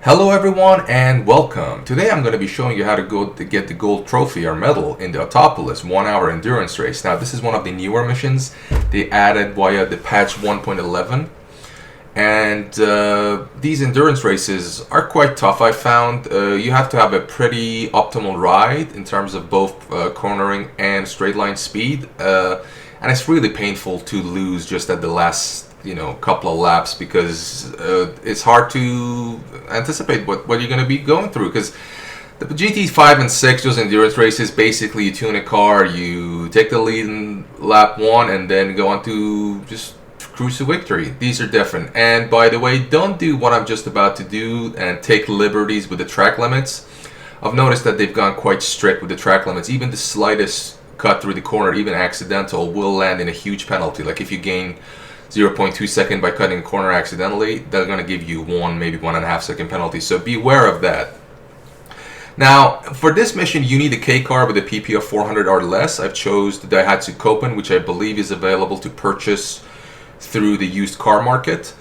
Hello everyone and welcome. Today I'm going to be showing you how to get the gold trophy or medal in the Autopolis 1 hour endurance race. Now this is one of the newer missions they added via the patch 1.11, and these endurance races are quite tough. I found you have to have a pretty optimal ride in terms of both cornering and straight line speed, and it's really painful to lose just at the last couple of laps because it's hard to anticipate what you're going to be going through, because the GT5 and 6, those endurance races, basically you tune a car, you take the lead in lap 1 and then go on to just cruise to victory. These are different, and by the way, don't do what I'm just about to do and take liberties with the track limits. I've noticed that they've gone quite strict with the track limits. Even the slightest cut through the corner, even accidental, will land in a huge penalty. Like if you gain 0.2 second by cutting a corner accidentally, they're going to give you 1, maybe 1.5 second penalty. So beware of that. Now, for this mission, you need a K car with a PP of 400 or less. I've chose the Daihatsu Copen, which I believe is available to purchase through the used car market.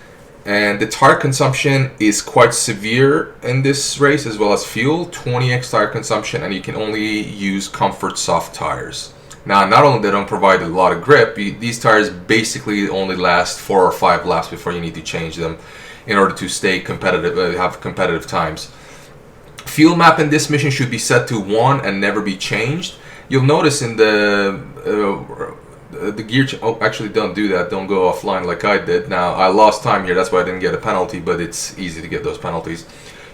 And the tire consumption is quite severe in this race, as well as fuel, 20x tire consumption, and you can only use comfort soft tires. Now, not only they don't provide a lot of grip, these tires basically only last 4 or 5 laps before you need to change them in order to stay competitive, have competitive times. Fuel map in this mission should be set to 1 and never be changed. You'll notice in the gear actually don't do that, don't go offline like I did. Now, I lost time here, that's why I didn't get a penalty, but it's easy to get those penalties.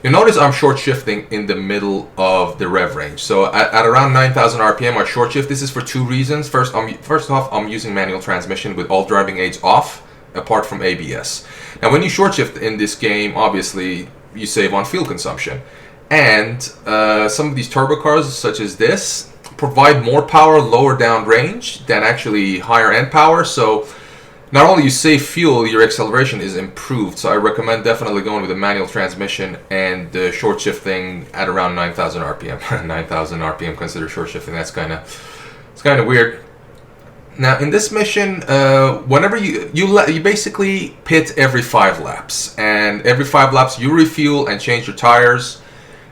You'll notice I'm short shifting in the middle of the rev range. So at around 9,000 RPM, I short shift. This is for 2 reasons. First off, I'm using manual transmission with all driving aids off, apart from ABS. Now, when you short shift in this game, obviously, you save on fuel consumption. And some of these turbo cars, such as this, provide more power lower down range than actually higher end power. So not only you save fuel, your acceleration is improved. So I recommend definitely going with a manual transmission and short shifting at around 9,000 RPM. 9,000 RPM considered short shifting. It's kind of weird. Now in this mission, whenever you basically pit every 5 laps, and every 5 laps you refuel and change your tires.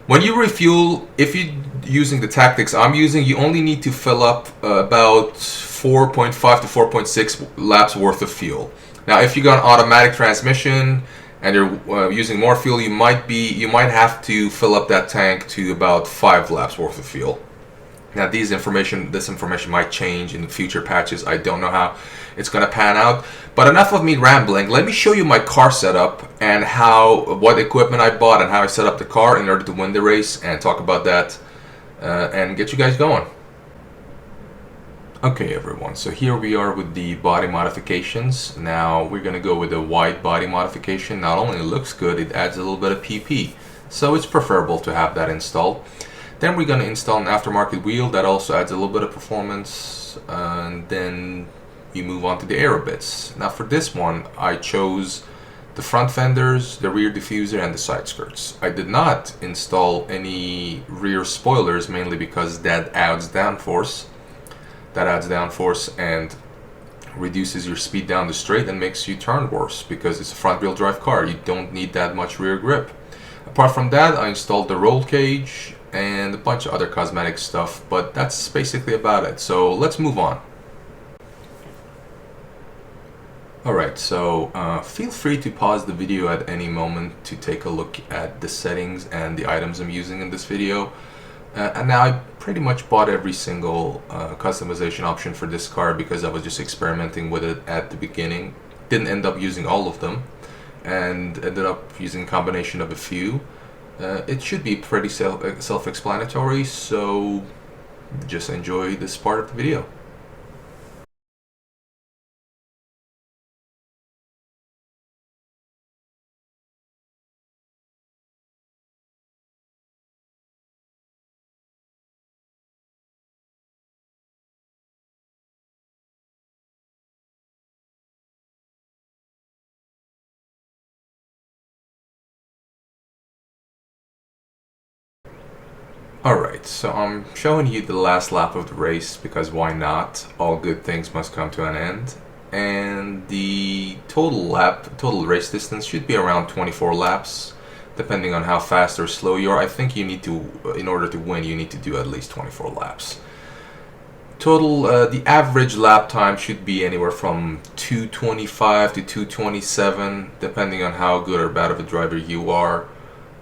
When you refuel, if you're using the tactics I'm using, you only need to fill up about 4.5 to 4.6 laps worth of fuel. Now, if you got an automatic transmission and you're using more fuel, you might have to fill up that tank to about 5 laps worth of fuel. Now, this information might change in future patches. I don't know how it's going to pan out. But enough of me rambling. Let me show you my car setup and what equipment I bought and how I set up the car in order to win the race, and talk about that and get you guys going. Okay, everyone. So here we are with the body modifications. Now we're going to go with a wide body modification. Not only it looks good, it adds a little bit of PP. So it's preferable to have that installed. Then we're going to install an aftermarket wheel that also adds a little bit of performance, and then you move on to the aero bits. Now for this one, I chose the front fenders, the rear diffuser, and the side skirts. I did not install any rear spoilers, mainly because that adds downforce. And reduces your speed down the straight and makes you turn worse, because it's a front wheel drive car. You don't need that much rear grip. Apart from that, I installed the roll cage and a bunch of other cosmetic stuff, but that's basically about it. So let's move on. Alright, so feel free to pause the video at any moment to take a look at the settings and the items I'm using in this video. And now I pretty much bought every single customization option for this car because I was just experimenting with it at the beginning. Didn't end up using all of them, and ended up using a combination of a few. It should be pretty self-explanatory, so just enjoy this part of the video. Alright, so I'm showing you the last lap of the race because why not? All good things must come to an end. And the total race distance should be around 24 laps. depending on how fast or slow you are. I think you need to, in order to win, you need to do at least 24 laps. Total, the average lap time should be anywhere from 2:25 to 2:27, depending on how good or bad of a driver you are.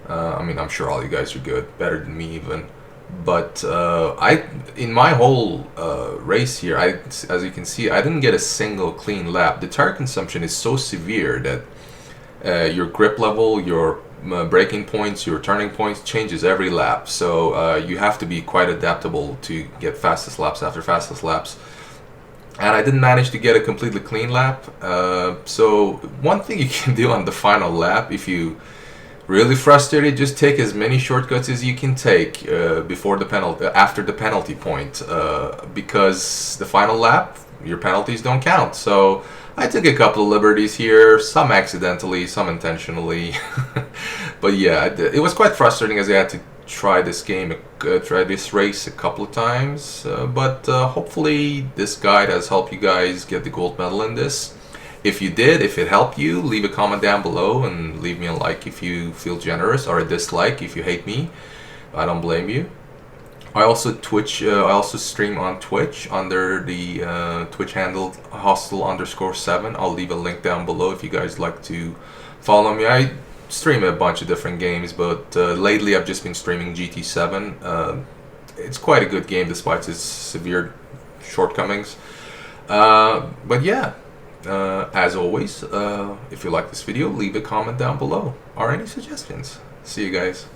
I mean, I'm sure all you guys are good, better than me even. But in my whole race here, as you can see, I didn't get a single clean lap. The tire consumption is so severe that your grip level, your braking points, your turning points changes every lap. So you have to be quite adaptable to get fastest laps after fastest laps. And I didn't manage to get a completely clean lap. So one thing you can do on the final lap, if you really frustrated, just take as many shortcuts as you can take before the penalty, after the penalty point, because the final lap, your penalties don't count. So I took a couple of liberties here, some accidentally, some intentionally. But yeah, it was quite frustrating as I had to try this game, try this race a couple of times. But hopefully this guide has helped you guys get the gold medal in this. If you did, if it helped you, leave a comment down below and leave me a like if you feel generous, or a dislike if you hate me. I don't blame you. I also stream on Twitch under the Twitch handle hostel_7. I'll leave a link down below if you guys like to follow me. I stream a bunch of different games, but lately I've just been streaming GT7. It's quite a good game despite its severe shortcomings. But yeah, as always, if you like this video, leave a comment down below or any suggestions. See you guys.